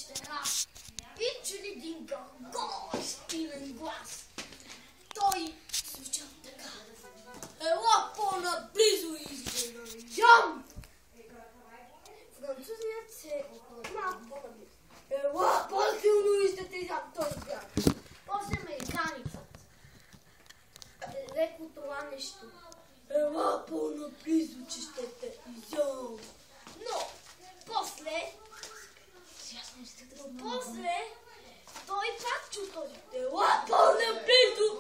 пещера и чули един гостилен глас. Той звучал така: ела по-наблизо и ям! Французият се малко по-наблизо: ела по-силно и ще те ям този град. После американецът леко това нещо: ела по-наблизо, че ще те изям. Но после той пак чу този: ела по-наблизо